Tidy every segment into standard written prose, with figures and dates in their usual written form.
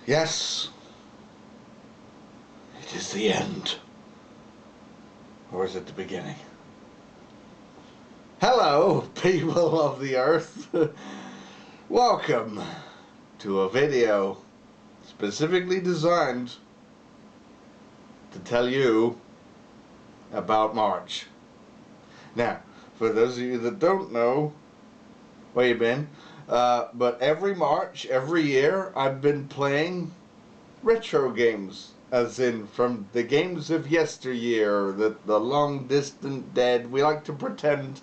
Yes, it is the end. Or is it the beginning? Hello, people of the earth. Welcome to a video specifically designed to tell you about March. Now, for those of you that don't know where you've been, but every March, every year, I've been playing retro games, as in from the games of yesteryear, the long distant dead. We like to pretend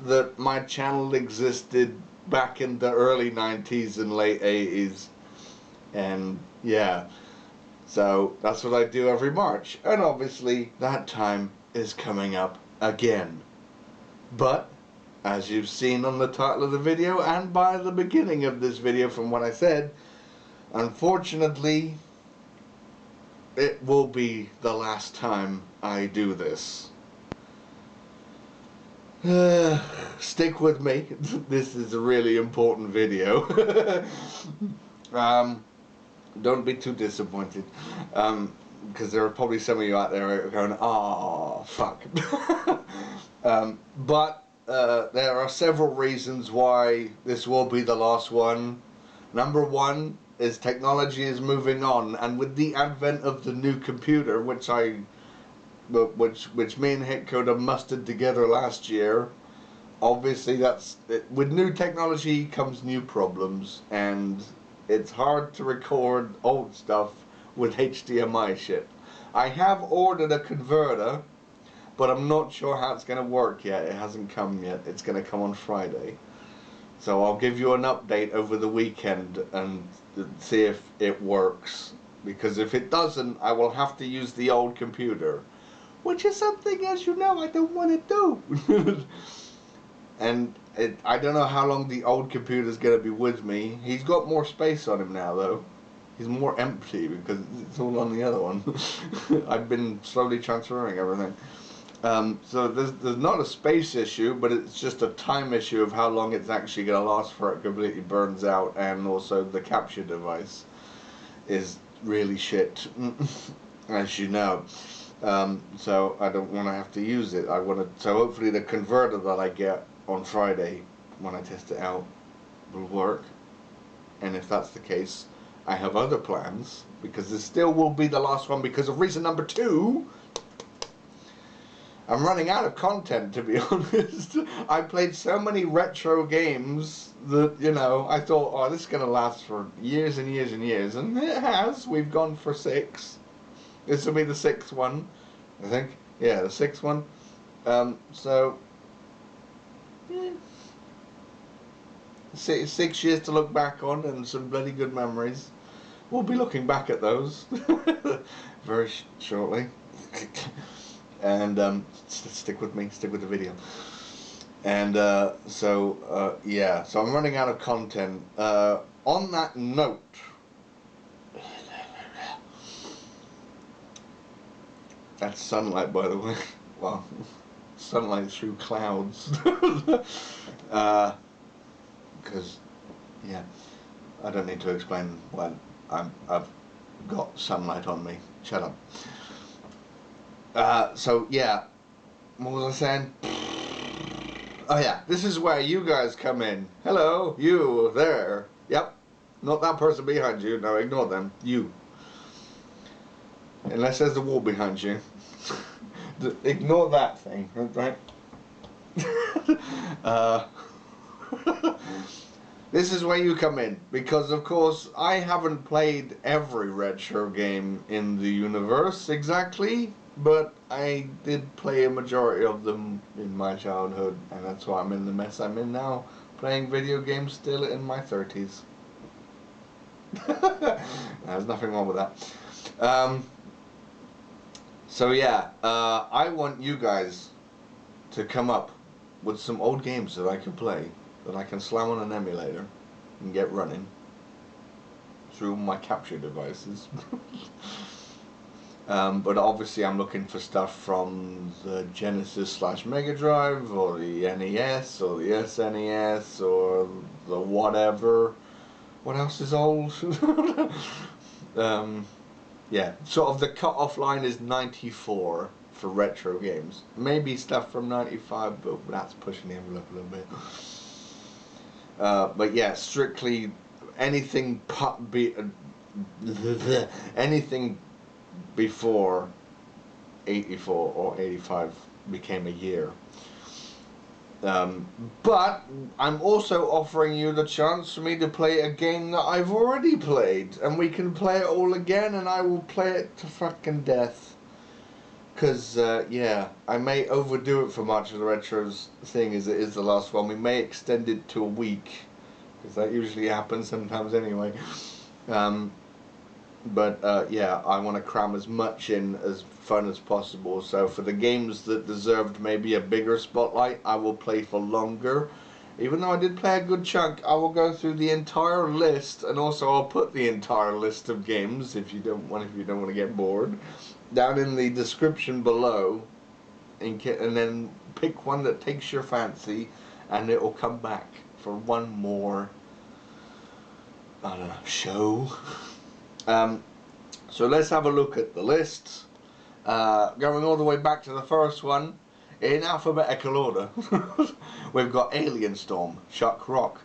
that my channel existed back in the early 90s and late 80s, and yeah, so that's what I do every March, and obviously that time is coming up again. But as you've seen on the title of the video and by the beginning of this video from what I said, unfortunately it will be the last time I do this. Stick with me. This is a really important video. Don't be too disappointed, because there are probably some of you out there going, "Oh, fuck." But there are several reasons why this will be the last one. Number one is technology is moving on, and with the advent of the new computer, which me and Hitcode mustered together last year, obviously with new technology comes new problems, and it's hard to record old stuff with HDMI shit. I have ordered a converter, but I'm not sure how it's going to work yet. It hasn't come yet. It's going to come on Friday. So I'll give you an update over the weekend and see if it works. Because if it doesn't, I will have to use the old computer. Which is something, as you know, I don't want to do. And I don't know how long the old computer's going to be with me. He's got more space on him now, though. He's more empty because it's all on the other one. I've been slowly transferring everything. So there's not a space issue, but it's just a time issue of how long it's actually going to last before it completely burns out, and also the capture device is really shit, as you know. So I don't want to have to use it. So hopefully the converter that I get on Friday when I test it out will work, and if that's the case, I have other plans, because this still will be the last one because of reason number 2. I'm running out of content, to be honest. I played so many retro games that, you know, I thought, oh, this is going to last for years and years and years, and it has. We've gone for 6. This will be the 6th one, I think. Yeah, the 6th one. So, yeah. 6 years to look back on, and some bloody good memories. We'll be looking back at those very shortly. And stick with me, stick with the video. And yeah, so I'm running out of content. On that note, that's sunlight, by the way. Well, sunlight through clouds. Because, yeah, I don't need to explain why I've got sunlight on me. Shut up. So yeah, what was I saying? Oh yeah, this is where you guys come in. Hello, you there. Yep, not that person behind you. No, ignore them. You. Unless there's a wall behind you. Ignore that thing, right? This is where you come in, because of course I haven't played every retro game in the universe exactly, but I did play a majority of them in my childhood, and that's why I'm in the mess I'm in now, playing video games still in my 30s. There's nothing wrong with that. So yeah, I want you guys to come up with some old games that I can play, that I can slam on an emulator and get running through my capture devices. But obviously I'm looking for stuff from the Genesis / Mega Drive, or the NES, or the SNES, or the whatever. What else is old? Yeah, sort of the cut-off line is 94 for retro games. Maybe stuff from 95, but that's pushing the envelope a little bit. But yeah, strictly anything anything before 84 or 85 became a year. But I'm also offering you the chance for me to play a game that I've already played, and we can play it all again, and I will play it to fucking death. Because, yeah, I may overdo it for much of the retros thing as it is the last one. We may extend it to a week, because that usually happens sometimes anyway. But yeah, I want to cram as much in as fun as possible. So for the games that deserved maybe a bigger spotlight, I will play for longer. Even though I did play a good chunk, I will go through the entire list, and also I'll put the entire list of games if you don't want to get bored down in the description below, and then pick one that takes your fancy, and it will come back for one more, I don't know, show. So let's have a look at the list. Going all the way back to the first one, in alphabetical order, we've got Alien Storm, Shock Rock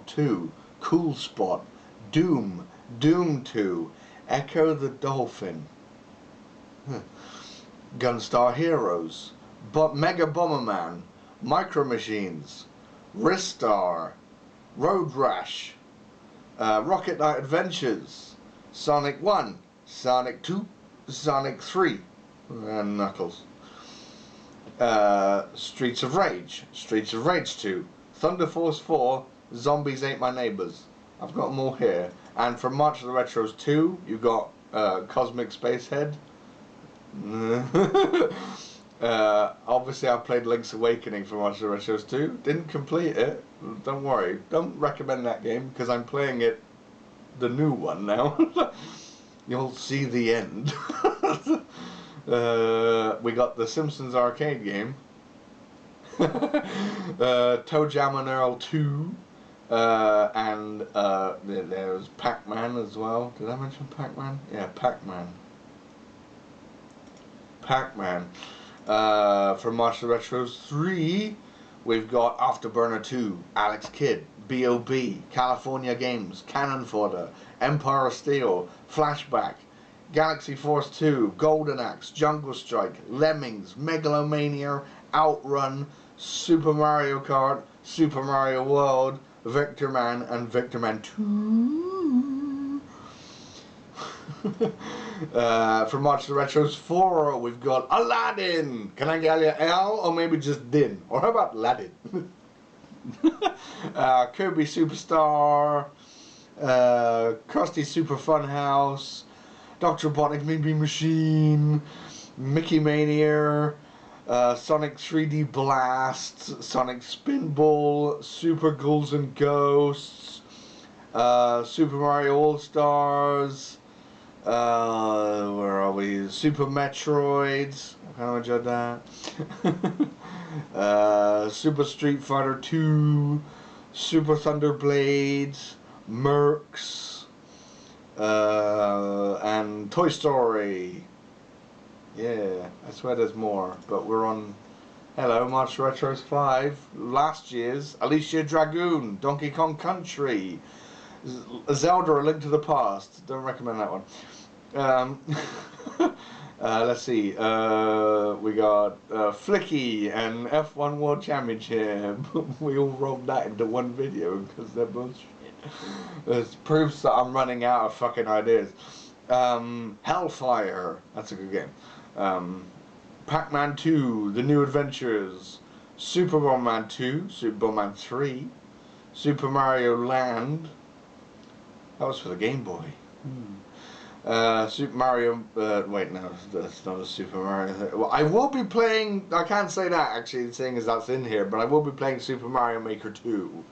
2, Cool Spot, Doom, Doom 2, Ecco the Dolphin, Gunstar Heroes, Mega Bomberman, Micro Machines, Ristar, Road Rash, Rocket Knight Adventures, Sonic 1, Sonic 2, Sonic 3, and Knuckles. Streets of Rage 2, Thunder Force 4, Zombies Ate My Neighbors. I've got more here. And from March of the Retros 2, you've got Cosmic Spacehead. Obviously I played Link's Awakening for March of the Retros 2. Didn't complete it. Don't worry. Don't recommend that game, because I'm playing it, the new one now. You'll see the end. We got the Simpsons arcade game. Toejam Earl 2. And there's Pac-Man as well. Did I mention Pac-Man? Yeah, Pac-Man. From March of the Retros 3, we've got Arfterburner 2, Alex Kidd, B.O.B, California Games, Cannon Fodder, Empire of Steel, Flashback, Galaxy Force 2, Golden Axe, Jungle Strike, Lemmings, Mega-Lo-Mania, Outrun, Super Mario Kart, Super Mario World, Victor Man, and Victor Man 2. From March of the Retros 4, we've got Aladdin. Can I get you L, or maybe just Din? Or how about Aladdin? Kirby Superstar, Krusty Super Fun House, Dr. Robotnik Maybe Machine, Mickey Mania, Sonic 3D Blast, Sonic Spinball, Super Ghouls and Ghosts, Super Mario All Stars, where are we? Super Metroids. I kind of enjoyed that. Super Street Fighter 2, Super Thunder Blades, Mercs, and Toy Story. Yeah, I swear there's more, but we're on, hello, March Retros 5, last year's Alicia Dragoon, Donkey Kong Country, Zelda A Link to the Past. Don't recommend that one. Let's see, we got Flicky and F1 World Championship. We all rolled that into one video because they're bullshit. It proves that I'm running out of fucking ideas. Hellfire, that's a good game. Pac-Man 2, The New Adventures, Super Bomberman 2, Super Bomberman 3, Super Mario Land. That was for the Game Boy. Super Mario, wait, no, that's not a Super Mario. Well, I will be playing, I can't say that actually, seeing as that's in here, but I will be playing Super Mario Maker 2.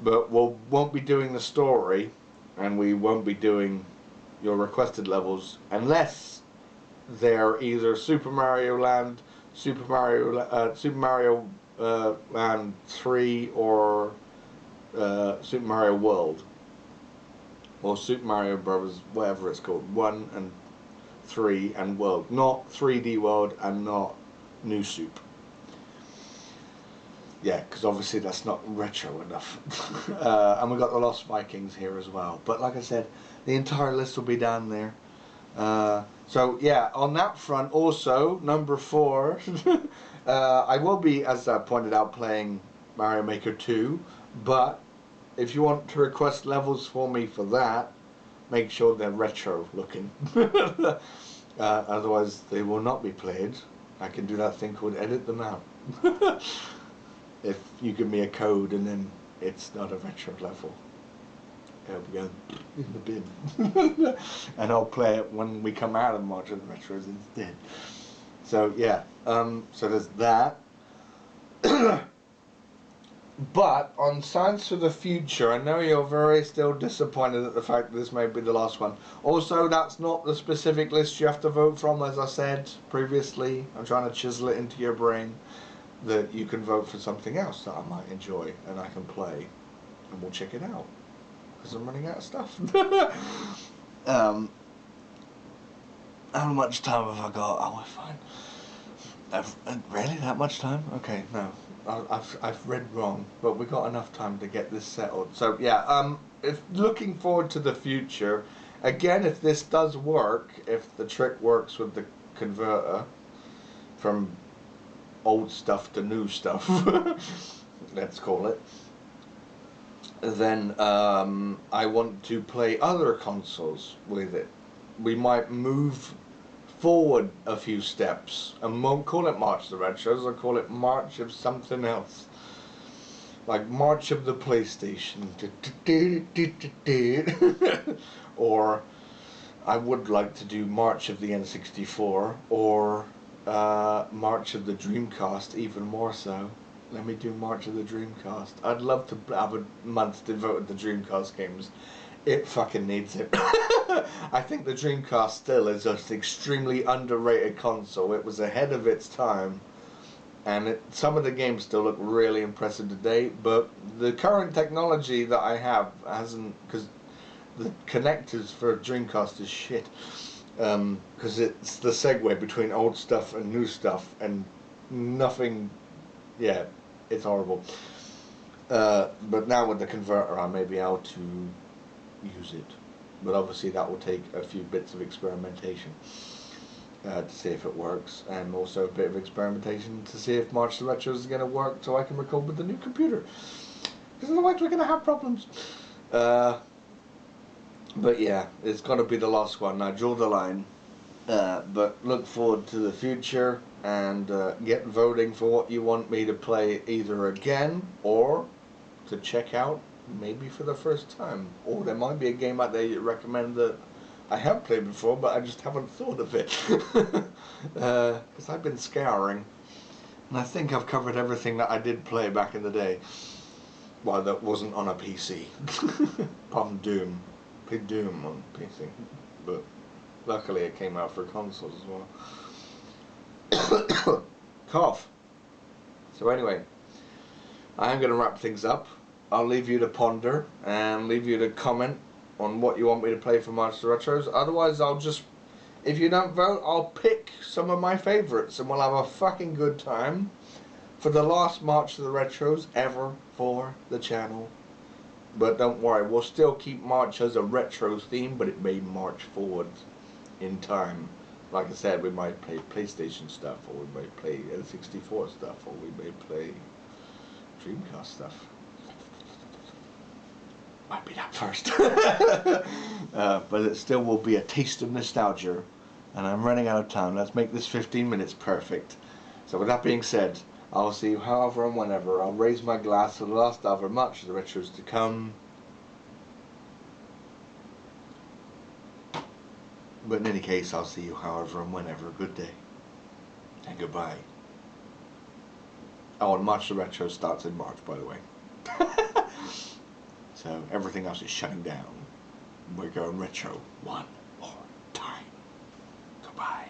But we won't be doing the story, and we won't be doing your requested levels unless they're either Super Mario Land, Super Mario Land 3, or Super Mario World. or Super Mario Bros. Whatever it's called, 1 and 3 and World, not 3D World and not New Soup. Yeah, because obviously that's not retro enough. And we got the Lost Vikings here as well. But like I said, the entire list will be down there. So yeah, on that front also, number 4, I will be, as I pointed out, playing Mario Maker 2, but if you want to request levels for me for that, make sure they're retro looking. Otherwise they will not be played. I can do that thing called edit them out. If you give me a code and then it's not a retro level, it'll be going in the bin. And I'll play it when we come out of March of the Retros instead. So yeah, so there's that. But on Science for the Future, I know you're very still disappointed at the fact that this may be the last one. Also, that's not the specific list you have to vote from, as I said previously. I'm trying to chisel it into your brain that you can vote for something else that I might enjoy and I can play, and we'll check it out. Because I'm running out of stuff. How much time have I got? Oh, we're fine. Really? That much time? Okay, no. I've read wrong, but we got enough time to get this settled. So yeah, if looking forward to the future, again, if this does work, if the trick works with the converter from old stuff to new stuff, let's call it, then I want to play other consoles with it. We might move forward a few steps and won't call it March of the Retros, I'll call it March of something else, like March of the PlayStation. Or I would like to do March of the N64, or March of the Dreamcast, even more so. Let me do March of the Dreamcast. I'd love to have a month devoted to Dreamcast games. It fucking needs it. I think the Dreamcast still is an extremely underrated console. It was ahead of its time, and some of the games still look really impressive today, but the current technology that I have hasn't, because the connectors for Dreamcast is shit, because it's the segue between old stuff and new stuff, and nothing, yeah, it's horrible. But now with the converter I may be able to use it, but obviously that will take a few bits of experimentation to see if it works, and also a bit of experimentation to see if March the Retros is going to work so I can record with the new computer, because otherwise we're going to have problems. But yeah, it's going to be the last one. I draw the line, but look forward to the future, and get voting for what you want me to play either again or to check out maybe for the first time. Or there might be a game out there you recommend that I have played before but I just haven't thought of it. Because I've been scouring and I think I've covered everything that I did play back in the day. Well, that wasn't on a PC. Apart from Doom. Played Doom on PC, but luckily it came out for consoles as well. Cough. So anyway, I am going to wrap things up. I'll leave you to ponder and leave you to comment on what you want me to play for March of the Retros. Otherwise, I'll just, if you don't vote, I'll pick some of my favourites and we'll have a fucking good time for the last March of the Retros ever for the channel. But don't worry, we'll still keep March as a Retros theme, but it may march forward in time. Like I said, we might play PlayStation stuff, or we might play N64 stuff, or we may play Dreamcast stuff. Might be that first. But it still will be a taste of nostalgia, and I'm running out of time. Let's make this 15 minutes perfect. So with that being said, I'll see you however and whenever. I'll raise my glass for the last however much of the Retros to come. But in any case, I'll see you however and whenever. Good day. And goodbye. Oh, and March of the Retros starts in March, by the way. So everything else is shutting down. We're going retro one more time. Goodbye.